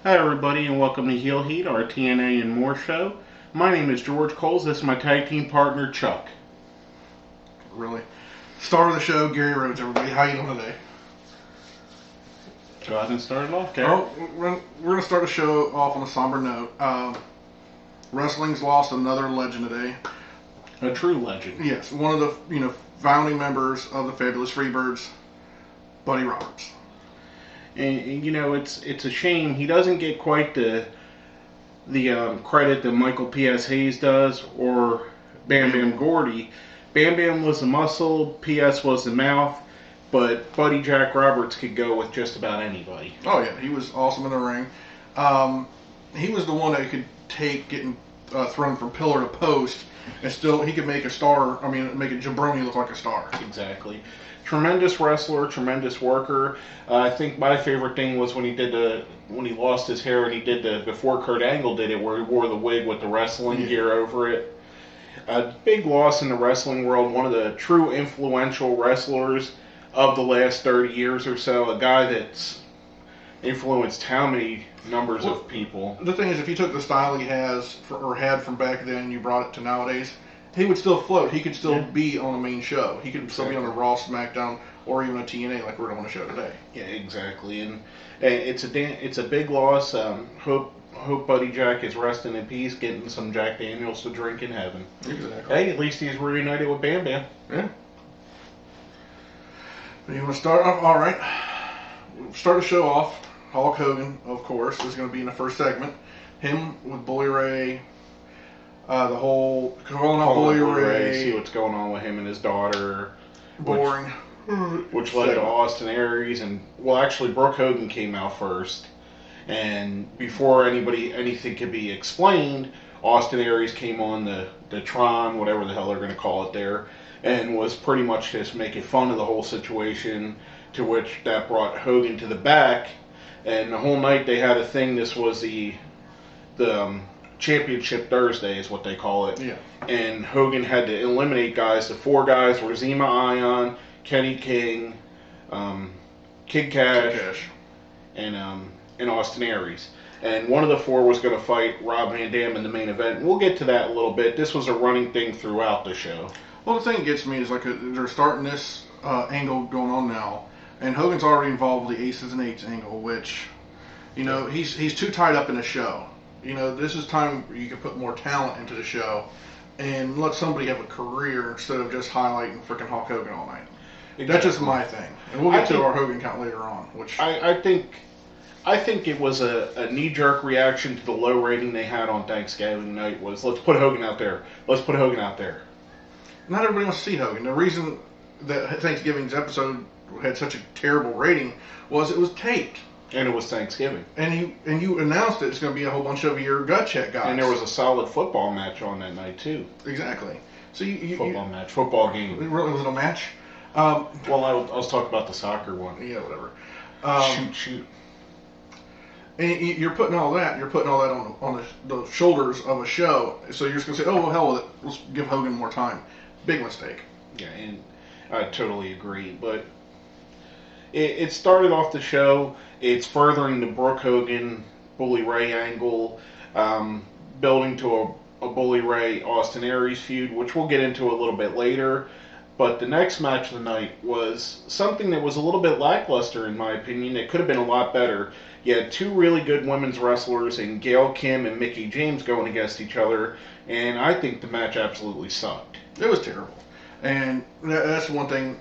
Hi, everybody, and welcome to Heel Heat, our TNA and More show. My name is George Coles. This is my tag team partner, Chuck. Really? Star of the show, Gary Rhodes, everybody. How you doing today? Go ahead and start it off, Gary. Well, we're going to start the show off on a somber note. Wrestling's lost another legend today. A true legend. Yes, one of the founding members of the Fabulous Freebirds, Buddy Roberts. And it's a shame he doesn't get quite the credit that Michael P.S. Hayes does or Bam Bam Gordy. Bam Bam was the muscle, P.S. was the mouth, but Buddy Jack Roberts could go with just about anybody. Oh yeah, he was awesome in the ring. He was the one that could take getting thrown from pillar to post, and still he could make a star. I mean, make a jabroni look like a star. Exactly. Tremendous wrestler, tremendous worker. I think my favorite thing was when he lost his hair and he did before Kurt Angle did it, where he wore the wig with the wrestling gear over it. A big loss in the wrestling world. One of the true influential wrestlers of the last 30 years or so. A guy that's influenced how many numbers of people. The thing is, if you took the style he has or had from back then and you brought it to nowadays, he would still float. He could still be on the main show. He could still be on the Raw, SmackDown, or even a TNA like we're doing a show today. Yeah, exactly. And it's a big loss. Hope Buddy Jack is resting in peace, getting some Jack Daniels to drink in heaven. Exactly. Hey, at least he's reunited with Bam Bam. Yeah. You want to start off? All right. Start the show off. Hulk Hogan, of course, is going to be in the first segment. Him with Bully Ray. The whole calling out Bully Ray. See what's going on with him and his daughter. Boring. Which led to Austin Aries and actually Brooke Hogan came out first. And before anything could be explained, Austin Aries came on the Tron, whatever the hell they're going to call it there, and was pretty much just making fun of the whole situation, to which that brought Hogan to the back. And the whole night they had a thing. This was the Championship Thursday is what they call it. Yeah. And Hogan had to eliminate guys. The four guys were Zema Ion, Kenny King, Kid Cash. And Austin Aries. And one of the four was going to fight Rob Van Dam in the main event. We'll get to that a little bit. This was a running thing throughout the show. Well, the thing that gets me is they're starting this angle going on now, and Hogan's already involved with the Aces and Eights angle, which, he's too tied up in the show. This is time where you can put more talent into the show and let somebody have a career instead of just highlighting freaking Hulk Hogan all night. Exactly. That's just my thing. And we'll get to our Hogan count later on. Which I think it was a knee-jerk reaction to the low rating they had on Thanksgiving night was, let's put Hogan out there. Let's put Hogan out there. Not everybody wants to see Hogan. The reason that Thanksgiving's episode had such a terrible rating was it was taped. And it was Thanksgiving. And you announced it's going to be a whole bunch of your gut check guys. And there was a solid football match on that night, too. Exactly. So football game. It really wasn't a match? I was talking about the soccer one. Yeah, whatever. Shoot. And you're putting all that on the shoulders of a show. So you're just going to say, oh, well, hell with it. Let's give Hogan more time. Big mistake. Yeah, and I totally agree. But it started off the show. It's furthering the Brooke Hogan, Bully Ray angle, building to a Bully Ray Austin Aries feud, which we'll get into a little bit later. But the next match of the night was something that was a little bit lackluster, in my opinion. It could have been a lot better. You had two really good women's wrestlers in Gail Kim and Mickie James going against each other, and I think the match absolutely sucked. It was terrible. And that's one thing.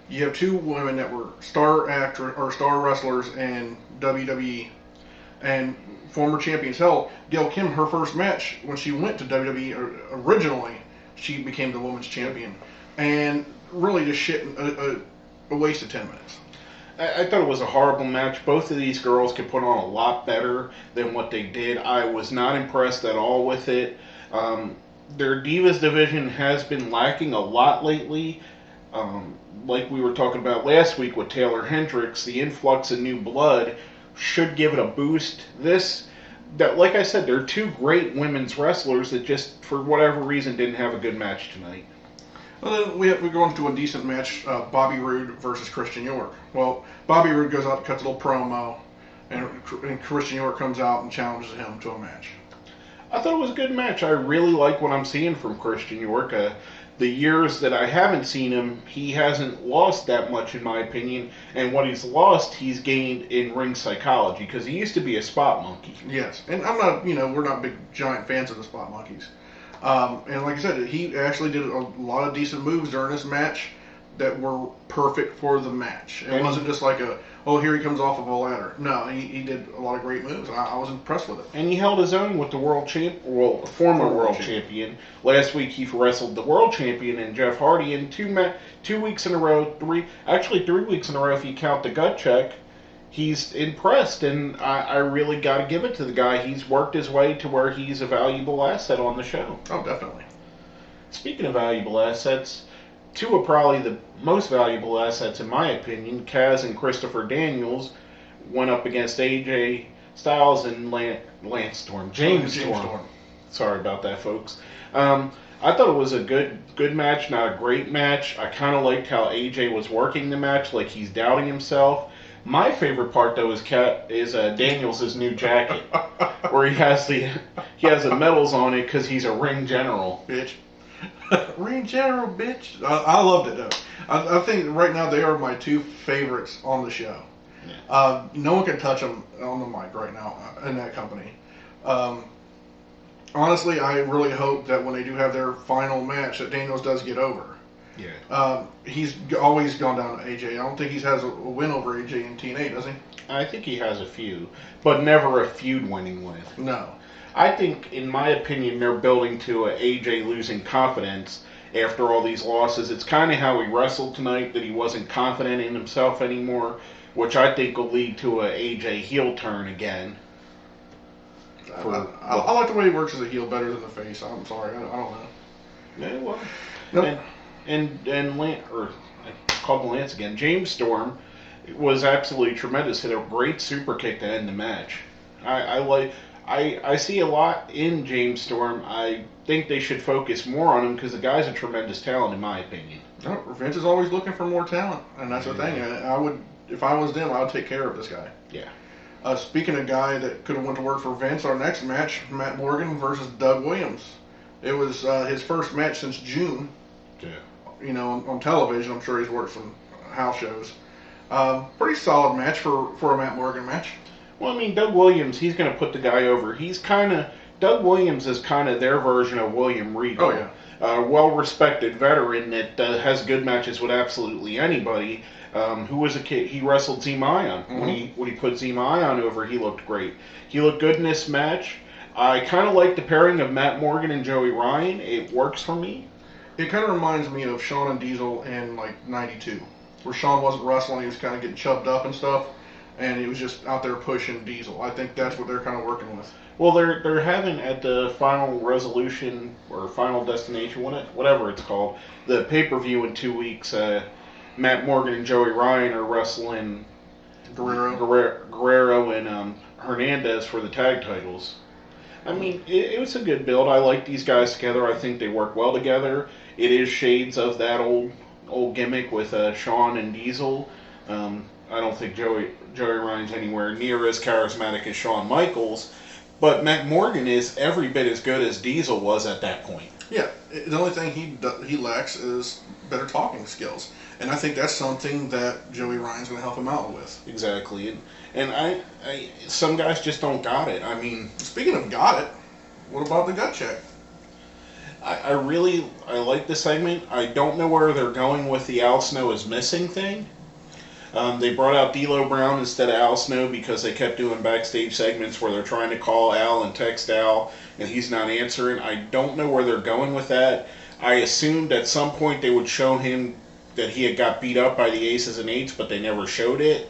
You have two women that were star wrestlers in WWE and former champions. Hell, Gail Kim, her first match when she went to WWE originally, she became the women's champion. And really just a waste of 10 minutes. I thought it was a horrible match. Both of these girls could put on a lot better than what they did. I was not impressed at all with it. Their Divas division has been lacking a lot lately. Like we were talking about last week with Taylor Hendricks, the influx of new blood should give it a boost. Like I said, they're two great women's wrestlers that just, for whatever reason, didn't have a good match tonight. Well, then we go into a decent match, Bobby Roode versus Christian York. Well, Bobby Roode goes out and cuts a little promo, and Christian York comes out and challenges him to a match. I thought it was a good match. I really like what I'm seeing from Christian York. The years that I haven't seen him, he hasn't lost that much, in my opinion. And what he's lost, he's gained in ring psychology, because he used to be a spot monkey. Yes, and I'm not, we're not big giant fans of the spot monkeys. And like I said, he actually did a lot of decent moves during this match that were perfect for the match. It wasn't just like here he comes off of a ladder. No, he did a lot of great moves. I was impressed with it. And he held his own with the former world champion. Last week he wrestled the world champion and Jeff Hardy, and 2 weeks in a row, 3 weeks in a row if you count the gut check. He's impressed, and I really got to give it to the guy. He's worked his way to where he's a valuable asset on the show. Oh, definitely. Speaking of valuable assets, two are probably the most valuable assets in my opinion. Kaz and Christopher Daniels went up against AJ Styles and James Storm. Sorry about that, folks. I thought it was a good match, not a great match. I kind of liked how AJ was working the match, like he's doubting himself. My favorite part though is Daniels' new jacket, where he has the medals on it because he's a ring general. Bitch. Ring general, bitch. I loved it though. I think right now they are my two favorites on the show. Yeah. No one can touch them on the mic right now in that company. Honestly, I really hope that when they do have their final match, that Daniels does get over. Yeah. He's always gone down to AJ. I don't think he has a win over AJ in TNA, does he? I think he has a few, but never a feud winning with. No. I think, in my opinion, they're building to a AJ losing confidence after all these losses. It's kind of how he wrestled tonight, that he wasn't confident in himself anymore, which I think will lead to a AJ heel turn again. I like the way he works as a heel better than the face. I'm sorry, I don't know. Yeah, well, nope. I called Lance again. James Storm was absolutely tremendous. Hit a great super kick to end the match. I see a lot in James Storm. I think they should focus more on him because the guy's a tremendous talent, in my opinion. Vince is always looking for more talent, and that's the thing. I would, if I was them, I would take care of this guy. Yeah. Speaking of guy that could have went to work for Vince, our next match, Matt Morgan versus Doug Williams. It was his first match since June. Yeah. On television. I'm sure he's worked some house shows. Pretty solid match for a Matt Morgan match. Well, I mean, Doug Williams, he's going to put the guy over. Doug Williams is kind of their version of William Regal. Oh, yeah. Well-respected veteran that has good matches with absolutely anybody. Who was a kid? He wrestled Zema Ion. Mm-hmm. When he put Zema Ion over, he looked great. He looked good in this match. I kind of like the pairing of Matt Morgan and Joey Ryan. It works for me. It kind of reminds me of Shawn and Diesel in like '92, where Shawn wasn't wrestling; he was kind of getting chubbed up and stuff, and he was just out there pushing Diesel. I think that's what they're kind of working with. Well, they're having at the Final Resolution or Final Destination, whatever it's called, the pay-per-view in 2 weeks. Matt Morgan and Joey Ryan are wrestling Guerrero and Hernandez for the tag titles. I mean, it was a good build. I like these guys together. I think they work well together. It is shades of that old gimmick with Shawn and Diesel. I don't think Joey Ryan's anywhere near as charismatic as Shawn Michaels, but Matt Morgan is every bit as good as Diesel was at that point. Yeah, the only thing he lacks is better talking skills, and I think that's something that Joey Ryan's going to help him out with. Exactly, and I some guys just don't got it. I mean, speaking of got it, what about the gut check? I like the segment. I don't know where they're going with the Al Snow is missing thing. They brought out D'Lo Brown instead of Al Snow because they kept doing backstage segments where they're trying to call Al and text Al, and he's not answering. I don't know where they're going with that. I assumed at some point they would show him that he had got beat up by the Aces and Eights, but they never showed it.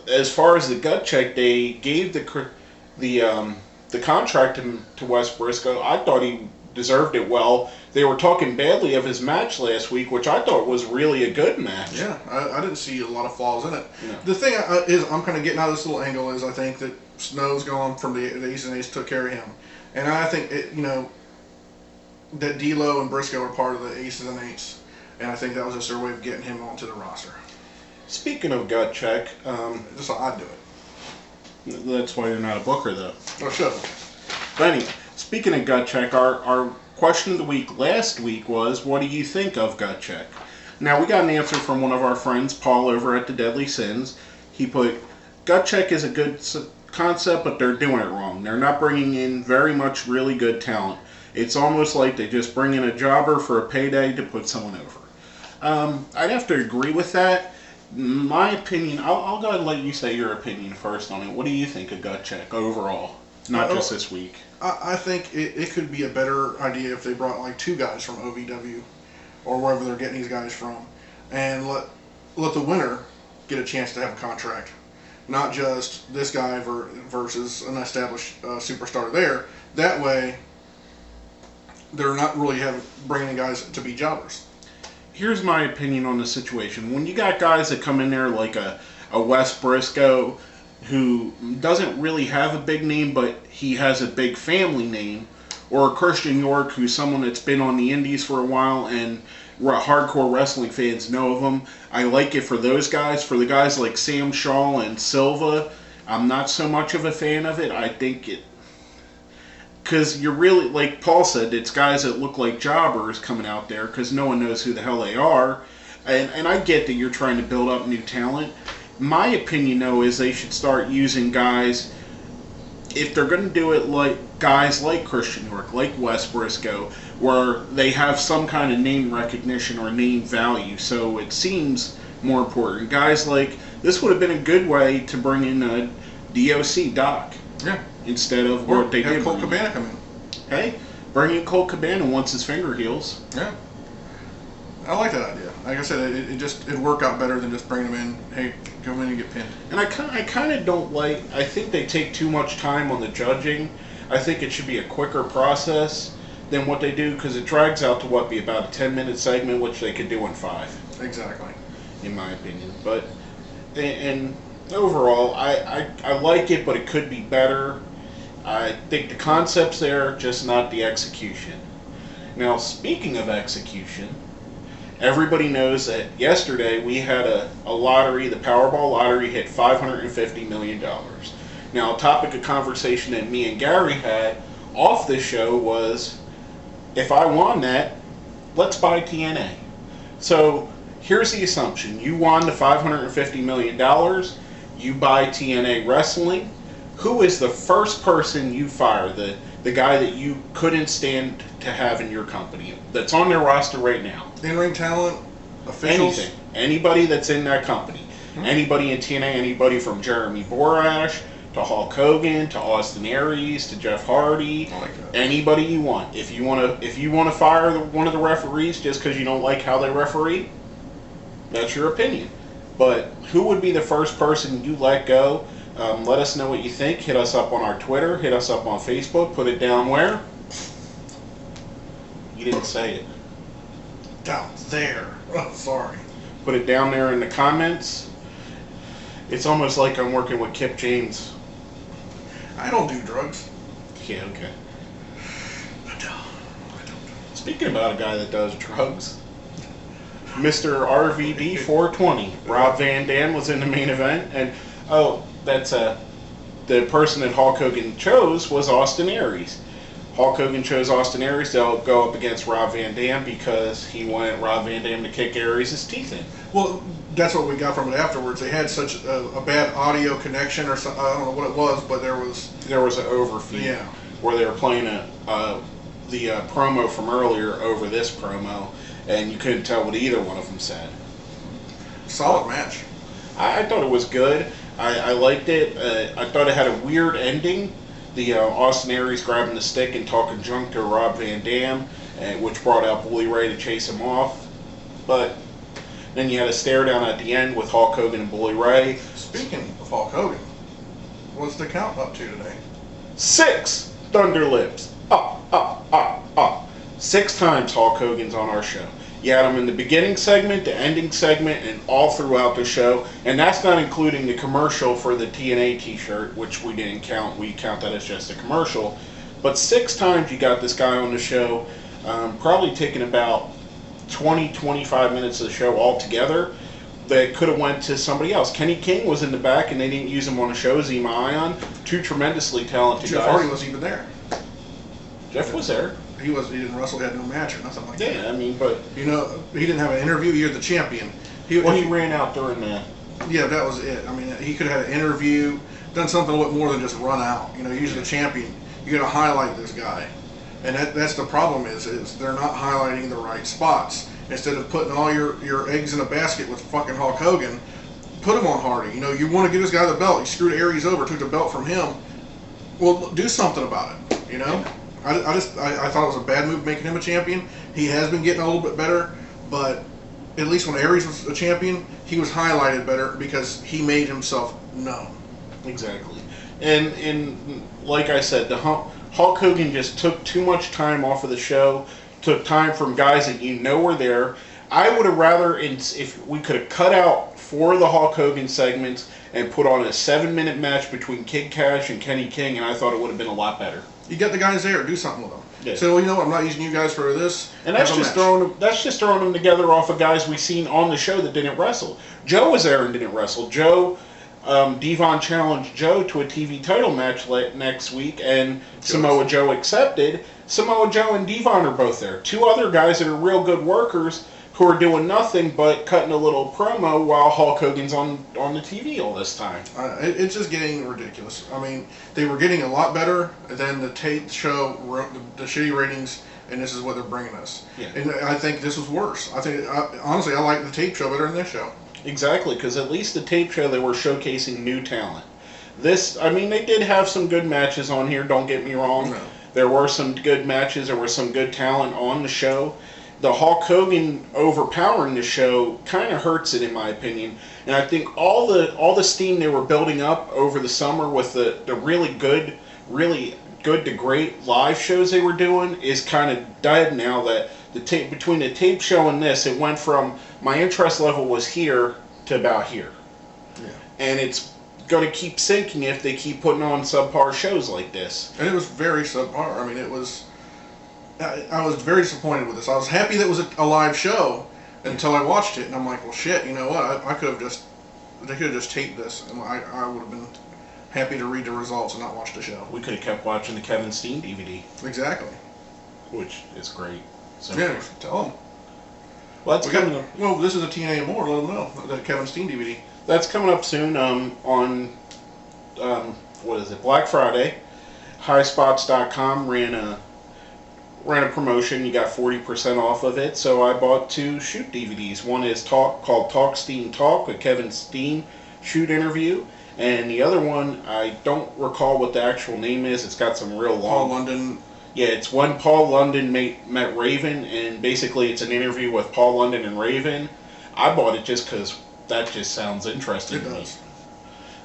As far as the gut check, they gave the contract to Wes Briscoe. I thought he deserved it well. They were talking badly of his match last week, which I thought was really a good match. Yeah, I didn't see a lot of flaws in it. No. The thing is, I'm kind of getting out of this little angle is I think that Snow's gone from the Aces and Eights took care of him. And I think, that D'Lo and Briscoe are part of the Aces and Eights. And I think that was just their way of getting him onto the roster. Speaking of gut check, Just how I do it. that's why you're not a booker, though. Oh, shut up. But anyway, speaking of gut check, our question of the week last week was, what do you think of gut check? Now, we got an answer from one of our friends, Paul, over at the Deadly Sins. He put, gut check is a good concept, but they're doing it wrong. They're not bringing in very much really good talent. It's almost like they just bring in a jobber for a payday to put someone over. I'd have to agree with that. My opinion, I'll go ahead and let you say your opinion first on it. What do you think of gut check overall? Not just this week. I think it could be a better idea if they brought like 2 guys from OVW or wherever they're getting these guys from, and let the winner get a chance to have a contract, not just this guy versus an established superstar there. That way, they're not really bringing in guys to be jobbers. Here's my opinion on the situation. When you got guys that come in there like a Wes Briscoe, who doesn't really have a big name, but he has a big family name, or a Christian York, who's someone that's been on the indies for a while and hardcore wrestling fans know of him. I like it for those guys. For the guys like Sam Shaw and Silva, I'm not so much of a fan of it. I think it, because you're really, like Paul said, it's guys that look like jobbers coming out there because no one knows who the hell they are. And I get that you're trying to build up new talent. My opinion, though, is they should start using guys, if they're going to do it, like guys like Christian York, like Wes Briscoe, where they have some kind of name recognition or name value, so it seems more important. Guys like, this would have been a good way to bring in a DOC, Doc. Yeah. Instead of what they did. Have Colt Cabana come in. Hey, bring in Colt Cabana once his finger heals. Yeah. I like that idea. Like I said, it'd work out better than just bringing them in. Hey, come in and get pinned. And I kind of don't like. I think they take too much time on the judging. I think it should be a quicker process than what they do, because it drags out to be about a 10-minute segment, which they could do in 5. Exactly. In my opinion, but and overall, I like it, but it could be better. I think the concept's there, just not the execution. Now, speaking of execution, everybody knows that yesterday we had a lottery, the Powerball lottery hit $550 million. Now, a topic of conversation that me and Gary had off this show was, if I won that, let's buy TNA. So, here's the assumption. You won the $550 million, you buy TNA Wrestling. Who is the first person you fire, the guy that you couldn't stand to have in your company, that's on their roster right now? In-ring talent, officials? Anything. Anybody that's in that company. Mm-hmm. Anybody in TNA, anybody from Jeremy Borash to Hulk Hogan to Austin Aries to Jeff Hardy. I like that. Anybody you want. If you want to fire one of the referees just because you don't like how they referee, that's your opinion. But who would be the first person you let go? Let us know what you think. Hit us up on our Twitter. Hit us up on Facebook. Put it down where? You didn't say it. Down there. Oh, sorry. Put it down there in the comments. It's almost like I'm working with Kip James. I don't do drugs. Yeah, okay. I don't. Speaking about a guy that does drugs, Mr. RVD 420, Rob Van Dam was in the main event, and that's the person that Hulk Hogan chose was Austin Aries. Hulk Hogan chose Austin Aries to go up against Rob Van Dam because he wanted Rob Van Dam to kick Aries' teeth in. Well, that's what we got from it afterwards. They had such a bad audio connection or something. I don't know what it was, but there was an overfeed where they were playing the promo from earlier over this promo, and you couldn't tell what either one of them said. Solid match. I thought it was good. I liked it. I thought it had a weird ending. The Austin Aries grabbing the stick and talking junk to Rob Van Dam, which brought out Bully Ray to chase him off. But then you had a stare down at the end with Hulk Hogan and Bully Ray. Speaking of Hulk Hogan, what's the count up to today? 6 Thunder Lips. 6 times Hulk Hogan's on our show. You had him in the beginning segment, the ending segment, and all throughout the show. And that's not including the commercial for the TNA t-shirt, which we didn't count. We count that as just a commercial. But 6 times you got this guy on the show, probably taking about 20-25 minutes of the show altogether. that could have went to somebody else. Kenny King was in the back, and they didn't use him on the show. Zema Ion, two tremendously talented Jeff guys. Hardy wasn't even there. Jeff was there. He didn't wrestle. He had no match or nothing like that. Yeah, I mean, but he didn't have an interview. You're the champion. He ran out during that. Yeah, that was it. I mean, he could have had an interview, done something a little bit more than just run out. Usually the champion, you got to highlight this guy, and that's the problem is they're not highlighting the right spots. Instead of putting all your eggs in a basket with fucking Hulk Hogan, put him on Hardy. You want to give this guy the belt. You screwed Aries over, took the belt from him. Well, do something about it. I thought it was a bad move making him a champion. He has been getting a little bit better, but at least when Aries was a champion, he was highlighted better because he made himself known. Exactly. And like I said, the Hulk Hogan just took too much time off of the show, took time from guys that were there. I would have rather, if we could have cut out 4 of the Hulk Hogan segments and put on a 7-minute match between Kid Cash and Kenny King, and I thought it would have been a lot better. You get the guys there, do something with them. Yeah. So, what, I'm not using you guys for this. And that's just throwing them together off of guys we seen on the show that didn't wrestle. Joe was there and didn't wrestle. Joe, Devon challenged Joe to a TV title match next week, and Samoa Joe accepted. Samoa Joe and Devon are both there. 2 other guys that are real good workers who are doing nothing but cutting a little promo while Hulk Hogan's on the TV all this time. It's just getting ridiculous. I mean, they were getting a lot better than the tape show, the shitty ratings, and this is what they're bringing us. Yeah. And I think this was worse. Honestly, I like the tape show better than this show. Exactly, because at least the tape show they were showcasing new talent. They did have some good matches on here, don't get me wrong. No. There were some good matches, there was some good talent on the show. The Hulk Hogan overpowering the show kind of hurts it, in my opinion. And I think all the steam they were building up over the summer with the really good to great live shows they were doing is kind of dead now. That between the tape show and this, it went from my interest level was here to about here. Yeah. And it's going to keep sinking if they keep putting on subpar shows like this. And it was very subpar. I mean, I was very disappointed with this. I was happy that it was a live show until I watched it, and I'm like, well, shit, you know what? They could have just taped this, and I would have been happy to read the results and not watch the show. We could have kept watching the Kevin Steen DVD. Exactly. Which is great. So, yeah, tell them. Well, that's coming up. Well, this is a TNA and More. Let them know the Kevin Steen DVD. That's coming up soon. On what is it? Black Friday. Highspots.com ran a promotion. You got 40% off of it. So I bought 2 shoot DVDs. One is called Talk Steen Talk, a Kevin Steen shoot interview, and the other one I don't recall what the actual name is. It's got some real long. Paul London. Yeah, it's when Paul London met Raven, and basically it's an interview with Paul London and Raven. I bought it just because that just sounds interesting to me.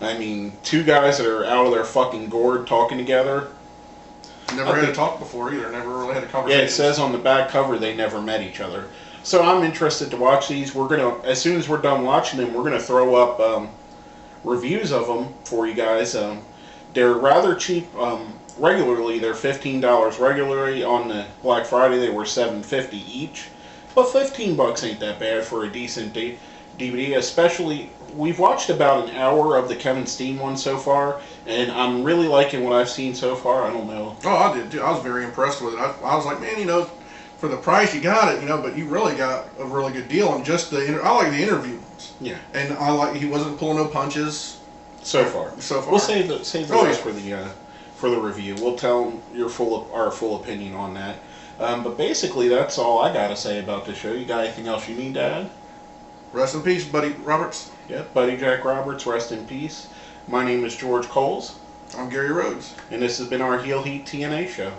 I mean, 2 guys that are out of their fucking gourd talking together. Never had to talk before either. Never really had a conversation. Yeah, it says on the back cover they never met each other. So I'm interested to watch these. We're gonna, as soon as we're done watching them, we're gonna throw up reviews of them for you guys. They're rather cheap. Regularly, they're $15 regularly. On the Black Friday, they were $7.50 each. But $15 ain't that bad for a decent DVD. Especially, we've watched about an hour of the Kevin Steen one so far, and I'm really liking what I've seen so far. I don't know. Oh, I did too. I was very impressed with it. I was like, man, for the price you got it, but you really got a really good deal on just I like the interviews. Yeah. And I like he wasn't pulling no punches. So far. We'll save the rest for the review. We'll tell them our full opinion on that. But basically, that's all I got to say about this show. You got anything else you need to add? Rest in peace, Buddy Roberts. Yep, Buddy Jack Roberts, rest in peace. My name is George Coles. I'm Gary Rhodes. And this has been our Heel Heat TNA show.